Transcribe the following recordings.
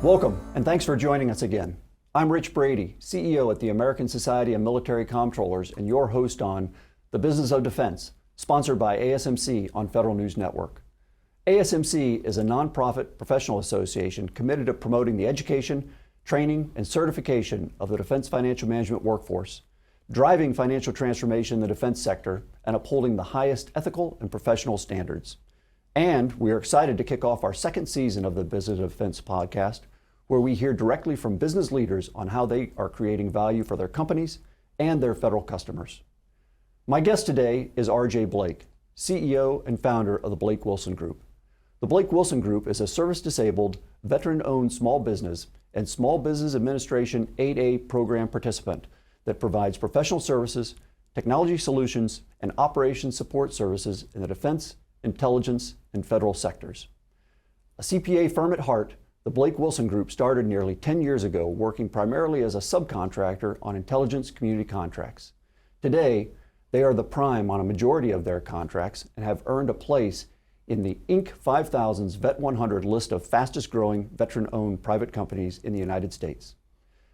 Welcome, and thanks for joining us again. I'm Rich Brady, CEO at the American Society of Military Comptrollers, and your host on The Business of Defense, sponsored by ASMC on Federal News Network. ASMC is a nonprofit professional association committed to promoting the education, training, and certification of the defense financial management workforce, driving financial transformation in the defense sector, and upholding the highest ethical and professional standards. And we are excited to kick off our second season of the Business of Defense podcast, where we hear directly from business leaders on how they are creating value for their companies and their federal customers. My guest today is RJ Blake, CEO and founder of the Blake Willson Group. The Blake Willson Group is a service-disabled, veteran-owned small business and Small Business Administration 8A program participant that provides professional services, technology solutions, and operations support services in the defense, intelligence, and federal sectors. A CPA firm at heart, the Blake Willson Group started nearly 10 years ago, working primarily as a subcontractor on intelligence community contracts. Today, they are the prime on a majority of their contracts and have earned a place in the Inc. 5000's Vet 100 list of fastest growing veteran-owned private companies in the United States.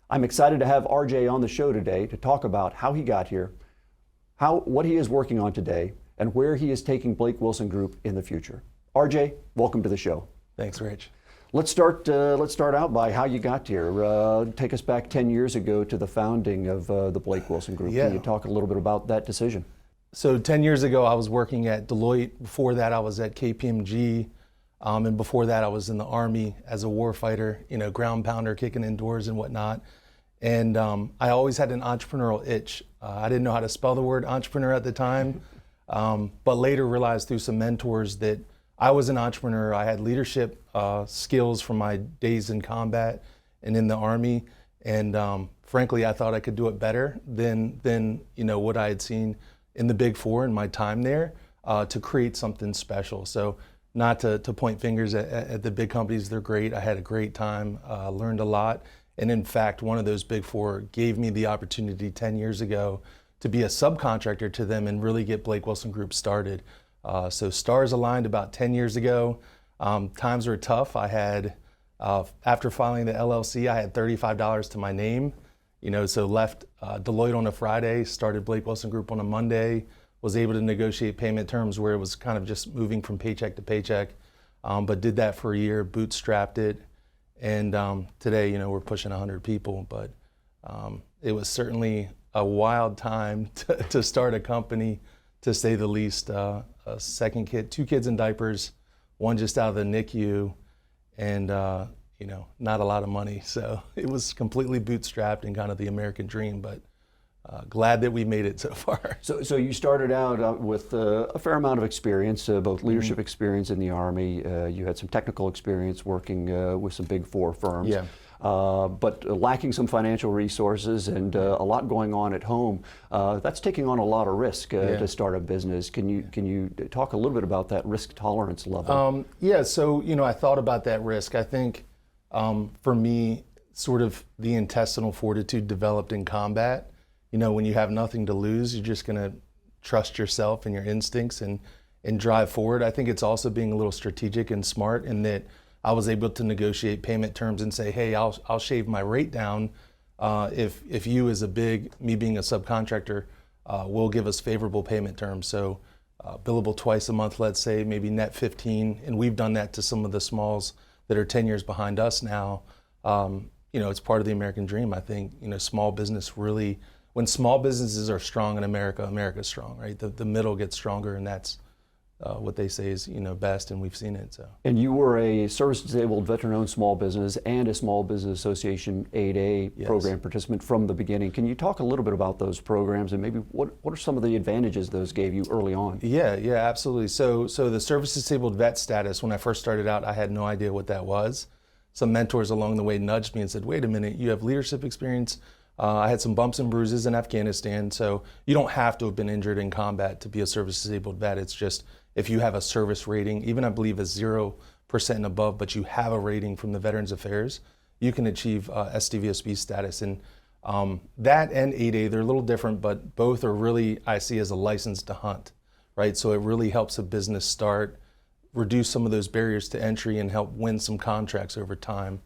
I'm excited to have RJ on the show today to talk about how he got here, what he is working on today, and where he is taking Blake Willson Group in the future. RJ, welcome to the show. Thanks, Rich. Let's start out by how you got here. Take us back 10 years ago to the founding of the Blake Willson Group. Yeah. Can you talk a little bit about that decision? So 10 years ago, I was working at Deloitte. Before that, I was at KPMG. And before that, I was in the Army as a warfighter, ground pounder, kicking in doors and whatnot. And I always had an entrepreneurial itch. I didn't know how to spell the word entrepreneur at the time, but later realized through some mentors that I was an entrepreneur. I had leadership skills from my days in combat and in the Army. And frankly, I thought I could do it better than what I had seen in the Big Four in my time there to create something special. So not to point fingers at the big companies, they're great. I had a great time, learned a lot. And in fact, one of those Big Four gave me the opportunity 10 years ago to be a subcontractor to them and really get Blake Willson Group started. So stars aligned about 10 years ago. Times were tough. I had, after filing the LLC, I had $35 to my name. So left Deloitte on a Friday, started Blake Willson Group on a Monday, was able to negotiate payment terms where it was kind of just moving from paycheck to paycheck, but did that for a year, bootstrapped it. And today, we're pushing 100 people, but it was certainly a wild time to start a company, to say the least. A second kid, 2 kids in diapers, one just out of the NICU, and not a lot of money. So it was completely bootstrapped and kind of the American dream, but glad that we made it so far. So you started out with a fair amount of experience, both leadership experience in the Army. You had some technical experience working with some Big Four firms. Yeah. But lacking some financial resources and a lot going on at home. That's taking on a lot of risk to start a business. Can you talk a little bit about that risk tolerance level? So I thought about that risk. I think for me, sort of the intestinal fortitude developed in combat. When you have nothing to lose, you're just gonna trust yourself and your instincts and drive forward. I think it's also being a little strategic and smart in that I was able to negotiate payment terms and say, hey, I'll shave my rate down if you as me being a subcontractor will give us favorable payment terms. So billable twice a month, let's say, maybe net 15, and we've done that to some of the smalls that are 10 years behind us now. It's part of the American dream. I think small business really, when small businesses are strong in America, America's strong, right? The middle gets stronger, and that's what they say is best, and we've seen it. So. And you were a service-disabled veteran-owned small business and a Small Business Association 8A program participant from the beginning. Can you talk a little bit about those programs and maybe what are some of the advantages those gave you early on? Yeah, absolutely. So the service-disabled vet status, when I first started out, I had no idea what that was. Some mentors along the way nudged me and said, wait a minute, you have leadership experience. I had some bumps and bruises in Afghanistan, so you don't have to have been injured in combat to be a service-disabled vet. It's just if you have a service rating, even I believe a 0% and above, but you have a rating from the Veterans Affairs, you can achieve SDVSB status. And that and 8A, they're a little different, but both are really, I see as a license to hunt, right? So it really helps a business start, reduce some of those barriers to entry, and help win some contracts over time.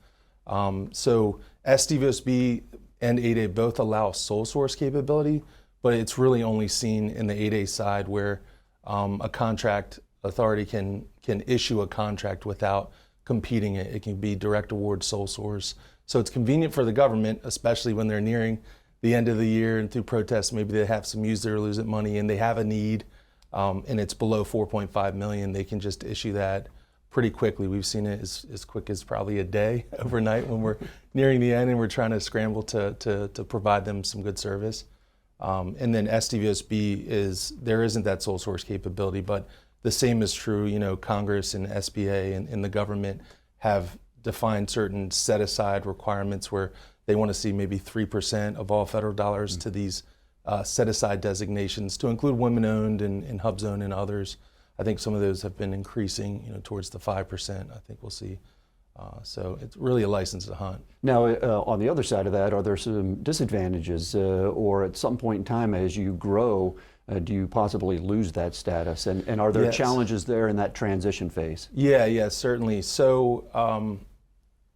So SDVOSB and 8A both allow sole source capability, but it's really only seen in the 8A side where a contract authority can issue a contract without competing it. It can be direct award, sole source. So it's convenient for the government, especially when they're nearing the end of the year and through protests, maybe they have some use it or lose it money and they have a need and it's below 4.5 million, they can just issue that pretty quickly. We've seen it as quick as probably a day overnight when we're nearing the end and we're trying to scramble to provide them some good service. And then SDVOSB there isn't that sole source capability, but the same is true, Congress and SBA and the government have defined certain set aside requirements where they want to see maybe 3% of all federal dollars to these set aside designations to include women owned and HUBZone and others. I think some of those have been increasing, towards the 5%. I think we'll see. So it's really a license to hunt. Now, on the other side of that, are there some disadvantages or at some point in time as you grow, do you possibly lose that status? And are there challenges there in that transition phase? Yeah, certainly. So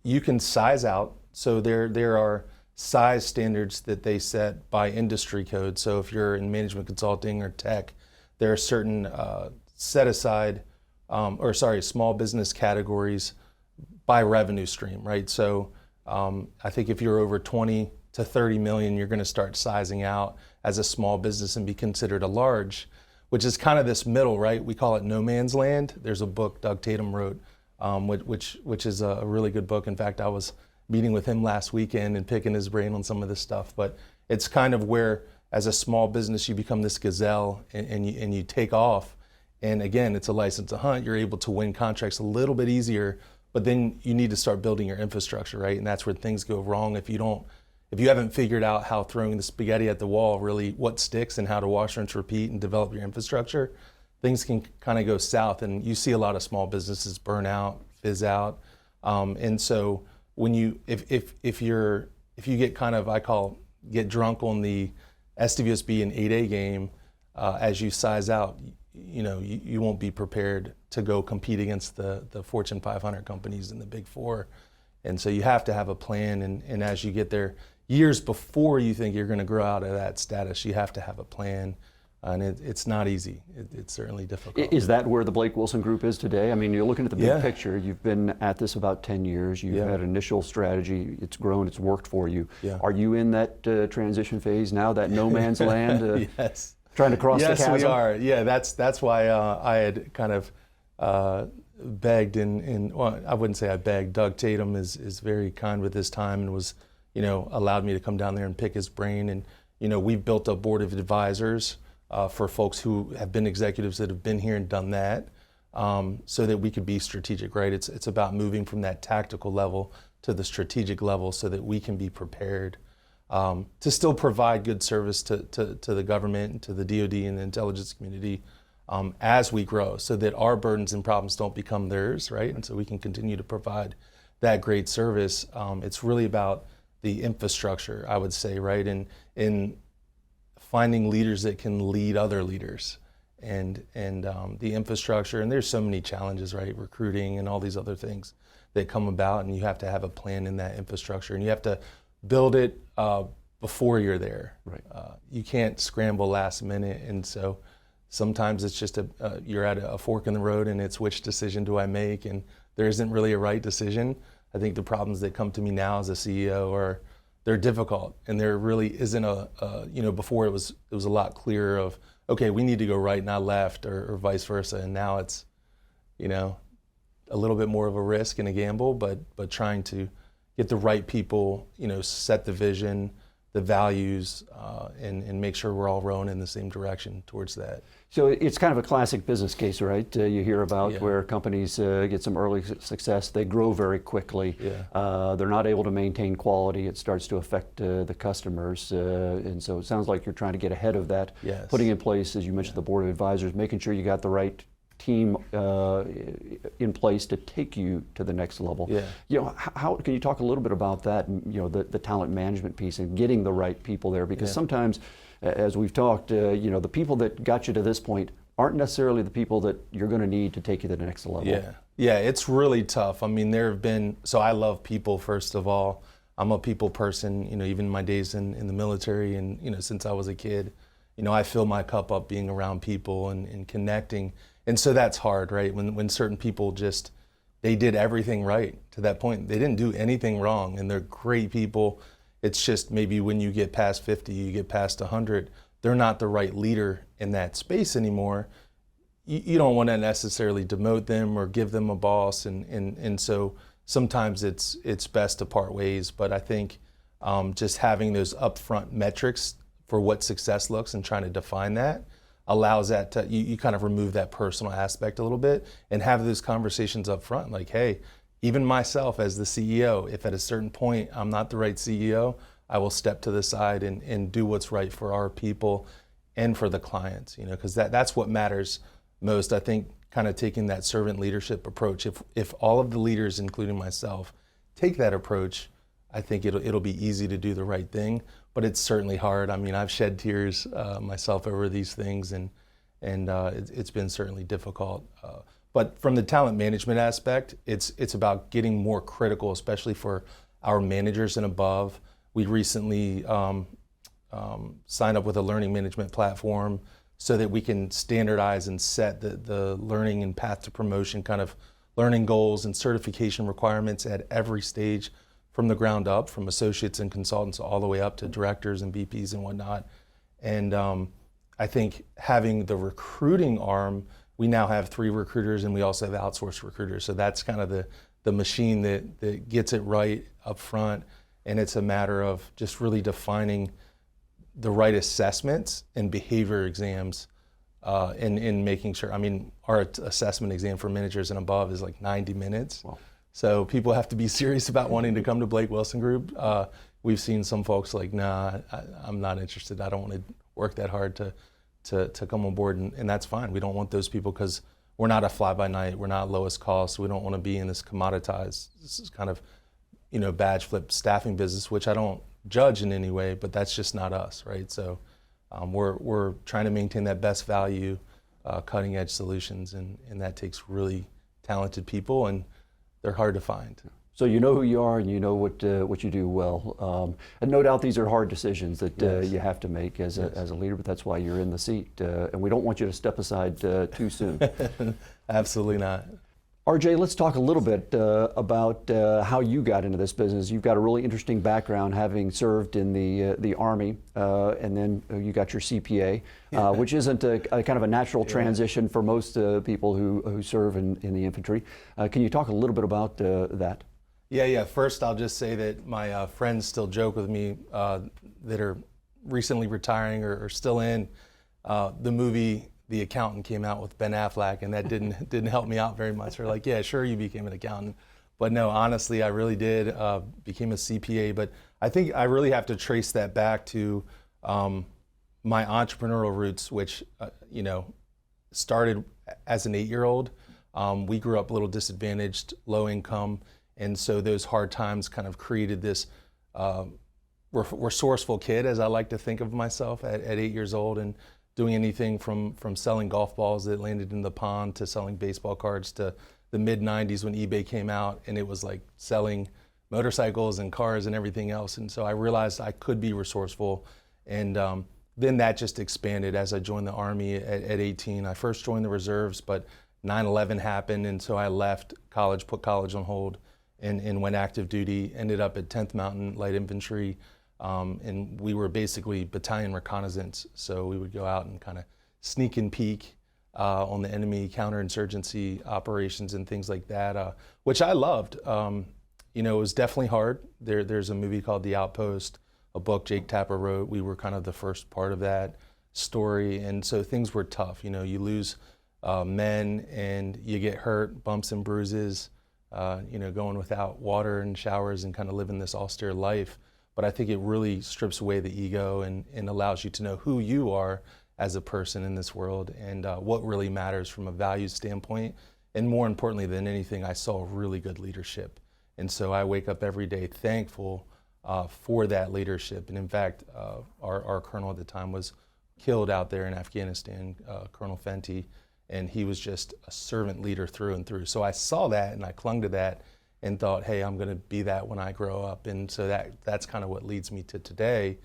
you can size out. So there are size standards that they set by industry code. So if you're in management consulting or tech, there are certain small business categories by revenue stream, right? So I think if you're over 20 to 30 million, you're going to start sizing out as a small business and be considered a large, which is kind of this middle, right? We call it no man's land. There's a book Doug Tatum wrote, which is a really good book. In fact, I was meeting with him last weekend and picking his brain on some of this stuff. But it's kind of where, as a small business, you become this gazelle and you take off. And again, it's a license to hunt. You're able to win contracts a little bit easier, but then you need to start building your infrastructure, right? And that's where things go wrong if you haven't figured out how throwing the spaghetti at the wall really what sticks and how to wash, rinse, repeat and develop your infrastructure, things can kind of go south. And you see a lot of small businesses burn out, fizz out. And so when if you get kind of, get drunk on the SDVOSB and 8A game, as you size out, you won't be prepared to go compete against the Fortune 500 companies and the Big Four. And so you have to have a plan. And as you get there, years before you think you're going to grow out of that status, you have to have a plan. And it's not easy. It's certainly difficult. Is that where the Blake Willson Group is today? I mean, you're looking at the big picture. You've been at this about 10 years. You've had initial strategy. It's grown. It's worked for you. Yeah. Are you in that transition phase now, that no man's land? Yes. Trying to cross the chasm? Yes, we are. Yeah, that's why I had kind of begged well, I wouldn't say I begged. Doug Tatum is very kind with his time and was, allowed me to come down there and pick his brain. And, we've built a board of advisors for folks who have been executives that have been here and done that, so that we could be strategic, right? It's about moving from that tactical level to the strategic level so that we can be prepared to still provide good service to the government and to the DoD and the intelligence community as we grow, so that our burdens and problems don't become theirs, right? And so we can continue to provide that great service. It's really about the infrastructure, I would say, right? And in finding leaders that can lead other leaders and the infrastructure. And there's so many challenges, right? Recruiting and all these other things that come about, and you have to have a plan in that infrastructure, and you have to build it before you're there. Right. You can't scramble last minute, and so sometimes it's just you're at a fork in the road, and it's which decision do I make, and there isn't really a right decision. I think the problems that come to me now as a CEO they're difficult, and there really isn't before it was a lot clearer of, okay, we need to go right, not left, or vice versa, and now it's, a little bit more of a risk and a gamble, but trying to get the right people, set the vision, the values, and make sure we're all rowing in the same direction towards that. So it's kind of a classic business case, right? You hear about where companies get some early success, they grow very quickly. Yeah. They're not able to maintain quality. It starts to affect the customers. And so it sounds like you're trying to get ahead of that, putting in place, as you mentioned, the board of advisors, making sure you got the right team in place to take you to the next level. Yeah. How can you talk a little bit about that? The talent management piece and getting the right people there, because sometimes as we've talked, the people that got you to this point aren't necessarily the people that you're going to need to take you to the next level. Yeah, it's really tough. I mean, so I love people, first of all. I'm a people person, even my days in the military and, since I was a kid, I fill my cup up being around people and connecting. And so that's hard, right? When certain people they did everything right to that point. They didn't do anything wrong, and they're great people. It's just maybe when you get past 50, you get past 100, they're not the right leader in that space anymore. You don't want to necessarily demote them or give them a boss, and so sometimes it's best to part ways. But I think just having those upfront metrics for what success looks and trying to define that allows that to, you kind of remove that personal aspect a little bit and have those conversations up front. Like, hey, even myself as the CEO, if at a certain point I'm not the right CEO, I will step to the side and do what's right for our people and for the clients, because that's what matters most. I think kind of taking that servant leadership approach, if all of the leaders, including myself, take that approach, I think it'll be easy to do the right thing. But it's certainly hard. I mean, I've shed tears myself over these things, and it's been certainly difficult. But from the talent management aspect, it's about getting more critical, especially for our managers and above. We recently signed up with a learning management platform so that we can standardize and set the learning and path to promotion kind of learning goals and certification requirements at every stage from the ground up, from associates and consultants all the way up to directors and VPs and whatnot. And I think having the recruiting arm, we now have 3 recruiters, and we also have outsourced recruiters. So that's kind of the machine that gets it right up front. And it's a matter of just really defining the right assessments and behavior exams in making sure. I mean, our assessment exam for managers and above is like 90 minutes. Wow. So people have to be serious about wanting to come to Blake Willson Group. We've seen some folks like, nah, I'm not interested. I don't want to work that hard to come on board, and that's fine. We don't want those people because we're not a fly-by-night. We're not lowest cost. We don't want to be in this commoditized, this is kind of, badge flip staffing business, which I don't judge in any way, but that's just not us, right? So we're trying to maintain that best value, cutting edge solutions, and that takes really talented people, and they're hard to find. So you know who you are, and you know what you do well. And no doubt these are hard decisions that Yes. you have to make as Yes. a leader, but that's why you're in the seat. And we don't want you to step aside too soon. Absolutely not. RJ, let's talk a little bit about how you got into this business. You've got a really interesting background, having served in the Army, and then you got your CPA, which isn't a kind of a natural transition for most people who serve in the infantry. Can you talk a little bit about that? Yeah. First, I'll just say that my friends still joke with me that are recently retiring or still in the movie. The Accountant came out with Ben Affleck, and that didn't help me out very much. They're like, yeah, sure, you became an accountant. But no, honestly, I really did, became a CPA. But I think I really have to trace that back to my entrepreneurial roots, which, started as an 8-year-old. We grew up a little disadvantaged, low income. And so those hard times kind of created this resourceful kid, as I like to think of myself at 8 years old, and doing anything from selling golf balls that landed in the pond to selling baseball cards to the mid-90s when eBay came out, and it was like selling motorcycles and cars and everything else. And so I realized I could be resourceful, and then that just expanded as I joined the Army at 18. I first joined the reserves, but 9/11 happened, and so I left college, put college on hold, and went active duty, ended up at 10th Mountain Light Infantry. And we were basically battalion reconnaissance, so we would go out and kind of sneak and peek on the enemy counterinsurgency operations and things like that, which I loved. It was definitely hard. There's a movie called The Outpost, a book Jake Tapper wrote. We were kind of the first part of that story, and so things were tough. You lose men and you get hurt, bumps and bruises, going without water and showers and kind of living this austere life. But I think it really strips away the ego and allows you to know who you are as a person in this world and what really matters from a values standpoint. And more importantly than anything, I saw really good leadership. And so I wake up every day thankful for that leadership. And in fact, our colonel at the time was killed out there in Afghanistan, Colonel Fenty, and he was just a servant leader through and through. So I saw that and I clung to that and thought, hey, I'm going to be that when I grow up. And so that's kind of what leads me to today,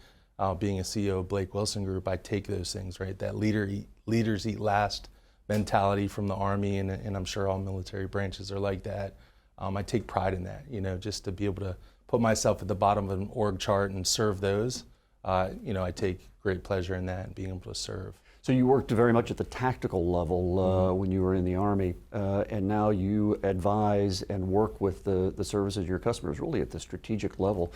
being a CEO of Blake Willson Group. I take those things, right? That leaders eat last mentality from the Army, and I'm sure all military branches are like that. I take pride in that, just to be able to put myself at the bottom of an org chart and serve those. I take great pleasure in that and being able to serve. So you worked very much at the tactical level when you were in the Army, and now you advise and work with the services of your customers really at the strategic level.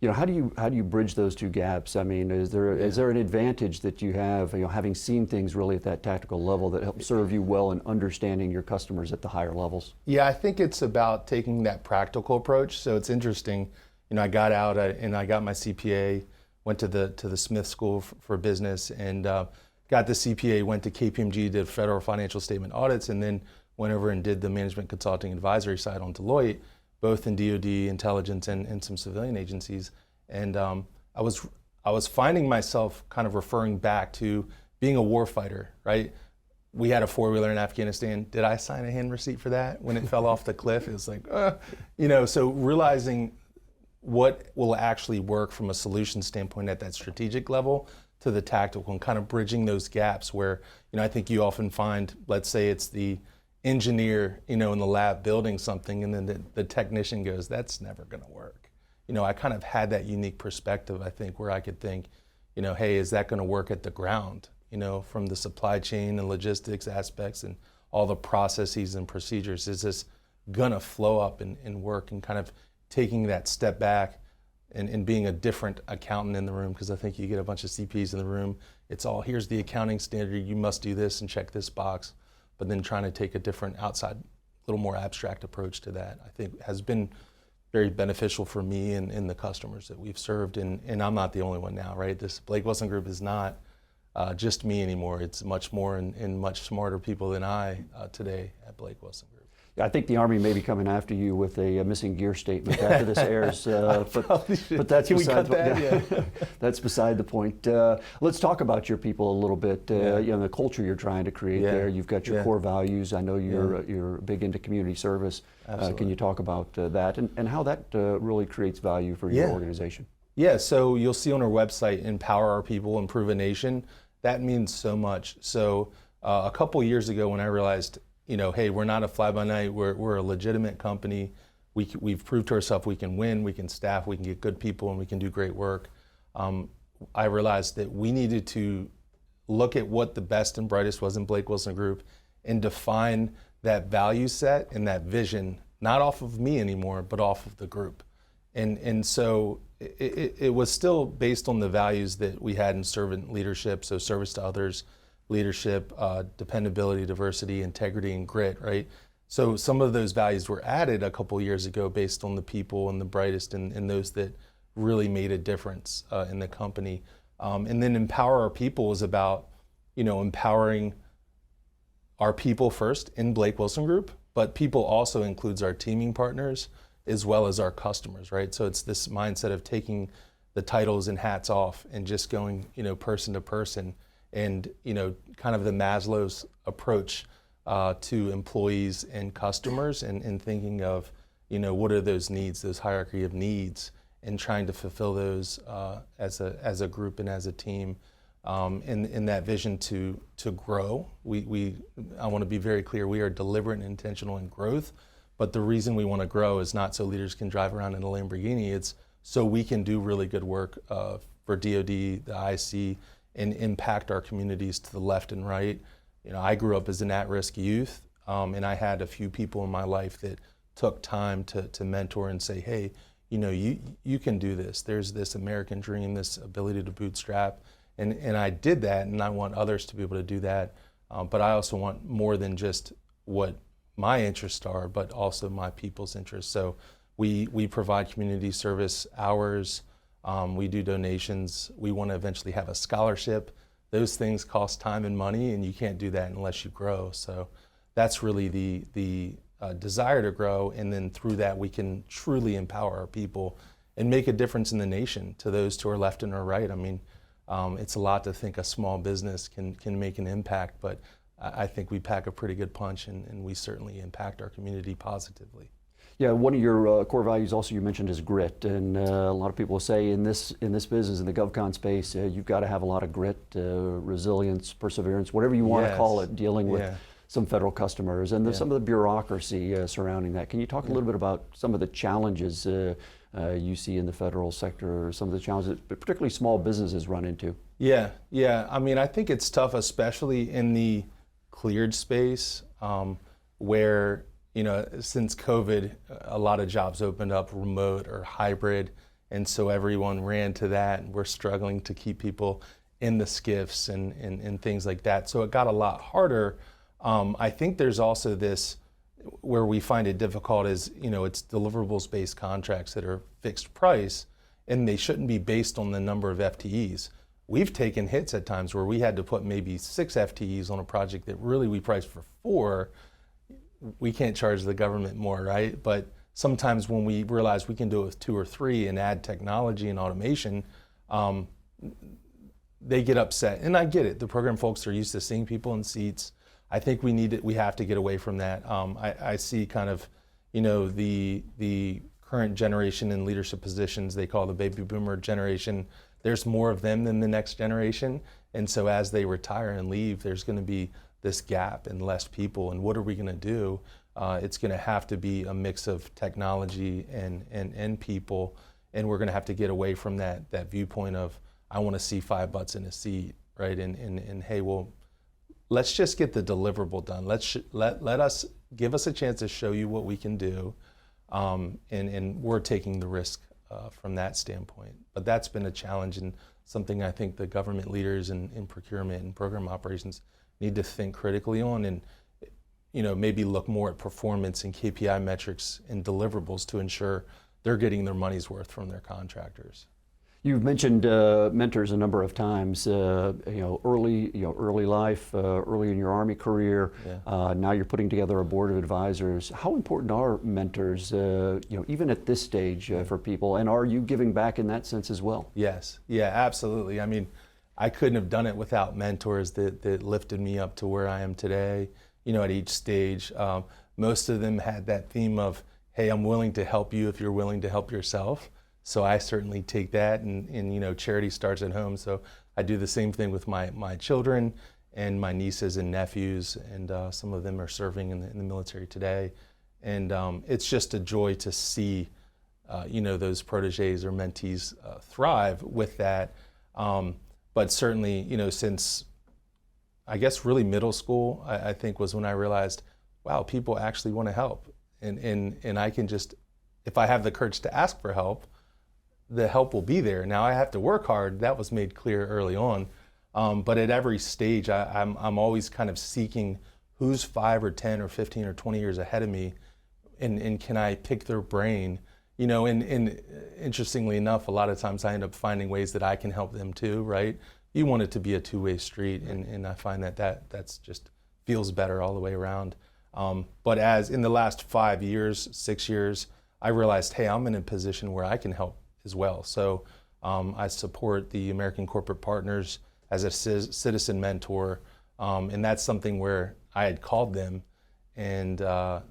Yeah. How do you bridge those two gaps? I mean, is there an advantage that you have, having seen things really at that tactical level that helps serve you well in understanding your customers at the higher levels? Yeah, I think it's about taking that practical approach. So it's interesting. I got out and I got my CPA, went to the Smith School for Business, and got the CPA, went to KPMG, did federal financial statement audits, and then went over and did the management consulting advisory side on Deloitte, both in DoD, intelligence, and some civilian agencies. And I was finding myself kind of referring back to being a warfighter, right? We had a four-wheeler in Afghanistan. Did I sign a hand receipt for that when it fell off the cliff? It was like, so realizing what will actually work from a solution standpoint at that strategic level to the tactical, and kind of bridging those gaps where, I think you often find, let's say it's the engineer, in the lab building something, and then the technician goes, that's never going to work. I kind of had that unique perspective, I think, where I could think, hey, is that going to work at the ground? From the supply chain and logistics aspects and all the processes and procedures, is this going to flow up and work, and kind of taking that step back and being a different accountant in the room, because I think you get a bunch of CPs in the room, it's all, here's the accounting standard, you must do this and check this box, but then trying to take a different outside, little more abstract approach to that, I think has been very beneficial for me and the customers that we've served, and I'm not the only one now, right? This Blake Willson Group is not just me anymore, it's much more and much smarter people than I today at Blake Willson Group. I think the Army may be coming after you with a missing gear statement after this airs, but that's Can we cut that? Yeah. That's beside the point. Let's talk about your people a little bit. The culture you're trying to create there. You've got your core values. I know you're big into community service. Can you talk about that and how that really creates value for your organization? Yeah. So you'll see on our website, "Empower Our People, Improve a Nation." That means so much. So a couple years ago, when I realized, hey, we're not a fly-by-night, we're a legitimate company. We've proved to ourselves we can win, we can staff, we can get good people, and we can do great work. I realized that we needed to look at what the best and brightest was in Blake Willson Group and define that value set and that vision, not off of me anymore, but off of the group. And so it was still based on the values that we had in servant leadership, so service to others, leadership, dependability, diversity, integrity, and grit, right? So some of those values were added a couple years ago based on the people and the brightest and those that really made a difference in the company. And then Empower Our People is about, empowering our people first in Blake Willson Group, but people also includes our teaming partners as well as our customers, right? So it's this mindset of taking the titles and hats off and just going, person to person. And kind of the Maslow's approach to employees and customers, and thinking of what are those needs, those hierarchy of needs, and trying to fulfill those as a group and as a team, in that vision to grow. I want to be very clear, we are deliberate and intentional in growth, but the reason we want to grow is not so leaders can drive around in a Lamborghini, it's so we can do really good work for DoD, the IC, and impact our communities to the left and right. I grew up as an at-risk youth, and I had a few people in my life that took time to mentor and say, hey, you can do this. There's this American dream, this ability to bootstrap, and I did that, and I want others to be able to do that. But I also want more than just what my interests are, but also my people's interests. So we provide community service hours. We do donations. We want to eventually have a scholarship. Those things cost time and money, and you can't do that unless you grow. So that's really the desire to grow, and then through that we can truly empower our people and make a difference in the nation to those to our left and our right. I mean, it's a lot to think a small business can make an impact, but I think we pack a pretty good punch, and we certainly impact our community positively. Yeah, one of your core values also you mentioned is grit, and a lot of people say in this business, in the GovCon space, you've got to have a lot of grit, resilience, perseverance, whatever you want to call it, dealing with some federal customers and some of the bureaucracy surrounding that. Can you talk a little bit about some of the challenges you see in the federal sector, or some of the challenges that particularly small businesses run into? Yeah. I mean, I think it's tough, especially in the cleared space, where since COVID, a lot of jobs opened up remote or hybrid, and so everyone ran to that, and we're struggling to keep people in the SCIFs and things like that. So it got a lot harder. I think there's also this, where we find it difficult is, it's deliverables-based contracts that are fixed price, and they shouldn't be based on the number of FTEs. We've taken hits at times where we had to put maybe 6 FTEs on a project that really we priced for 4. We can't charge the government more, right? But sometimes when we realize we can do it with 2 or 3 and add technology and automation, they get upset. And I get it. The program folks are used to seeing people in seats. I think we have to get away from that. I see kind of, the current generation in leadership positions, they call the baby boomer generation. There's more of them than the next generation. And so as they retire and leave, there's going to be this gap and less people. And what are we going to do? It's going to have to be a mix of technology and people. And we're going to have to get away from that viewpoint of, I want to see 5 butts in a seat, right? And hey, well, let's just get the deliverable done. Let us give us a chance to show you what we can do. And we're taking the risk from that standpoint. But that's been a challenge, and something I think the government leaders in procurement and program operations need to think critically on, and maybe look more at performance and KPI metrics and deliverables to ensure they're getting their money's worth from their contractors. You've mentioned mentors a number of times. Early life, early in your Army career. Now you're putting together a board of advisors. How important are mentors, even at this stage for people? And are you giving back in that sense as well? Yes. Yeah, absolutely. I mean, I couldn't have done it without mentors that lifted me up to where I am today. At each stage, most of them had that theme of, hey, I'm willing to help you if you're willing to help yourself. So I certainly take that, and charity starts at home. So I do the same thing with my children and my nieces and nephews, and some of them are serving in the military today. And it's just a joy to see, those proteges or mentees thrive with that. But certainly, since I guess really middle school, I think was when I realized, wow, people actually want to help, and I can just, if I have the courage to ask for help, the help will be there. Now I have to work hard. That was made clear early on. But at every stage, I'm always kind of seeking who's 5 or 10 or 15 or 20 years ahead of me, and can I pick their brain? And interestingly enough, a lot of times I end up finding ways that I can help them too, right? You want it to be a two-way street, and I find that's just feels better all the way around. But as in the last 5 years, 6 years, I realized, hey, I'm in a position where I can help as well. So I support the American Corporate Partners as a citizen mentor, and that's something where I had called them and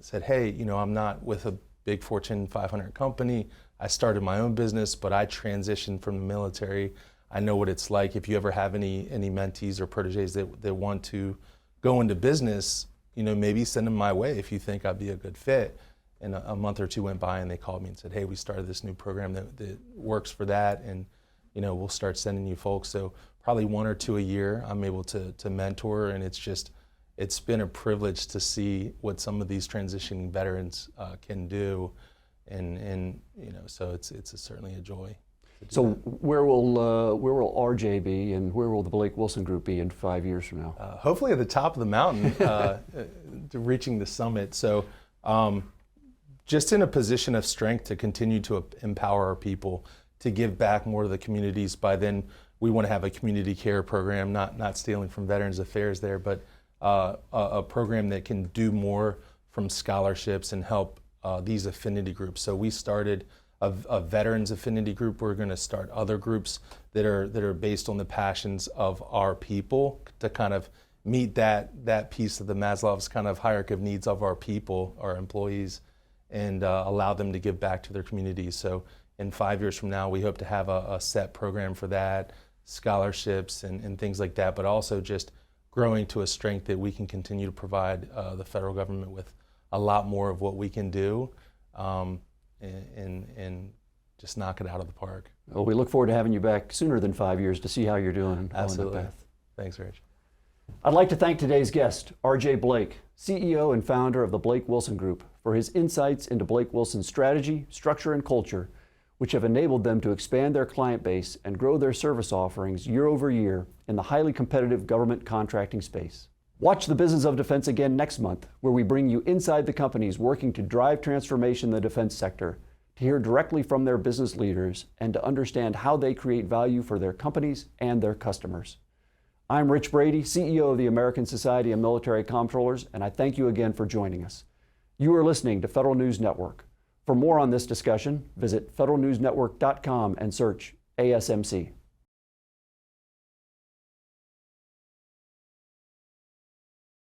said, hey, I'm not with a big Fortune 500 company. I started my own business, but I transitioned from the military. I know what it's like. If you ever have any mentees or proteges that want to go into business, maybe send them my way if you think I'd be a good fit. And a month or 2 went by, and they called me and said, hey, we started this new program that works for that, and we'll start sending you folks. So probably 1 or 2 a year I'm able to mentor, and it's been a privilege to see what some of these transitioning veterans can do, and so it's certainly a joy. So where will RJ be, and where will the Blake Willson Group be in 5 years from now? Hopefully at the top of the mountain, reaching the summit. So just in a position of strength to continue to empower our people, to give back more to the communities. By then, we want to have a community care program, not stealing from Veterans Affairs there, but a program that can do more from scholarships and help these affinity groups. So we started a veterans affinity group. We're going to start other groups that are based on the passions of our people to kind of meet that piece of the Maslow's kind of hierarchy of needs of our people, our employees, and allow them to give back to their communities. So in 5 years from now, we hope to have a set program for that, scholarships and things like that, but also just growing to a strength that we can continue to provide the federal government with a lot more of what we can do, and just knock it out of the park. Well, we look forward to having you back sooner than 5 years to see how you're doing. Absolutely. On the path. Thanks, Rich. I'd like to thank today's guest, RJ Blake, CEO and founder of the Blake Willson Group, for his insights into Blake Willson's strategy, structure, and culture, which have enabled them to expand their client base and grow their service offerings year over year in the highly competitive government contracting space. Watch The Business of Defense again next month, where we bring you inside the companies working to drive transformation in the defense sector, to hear directly from their business leaders, and to understand how they create value for their companies and their customers. I'm Rich Brady, CEO of the American Society of Military Comptrollers, and I thank you again for joining us. You are listening to Federal News Network. For more on this discussion, visit federalnewsnetwork.com and search ASMC.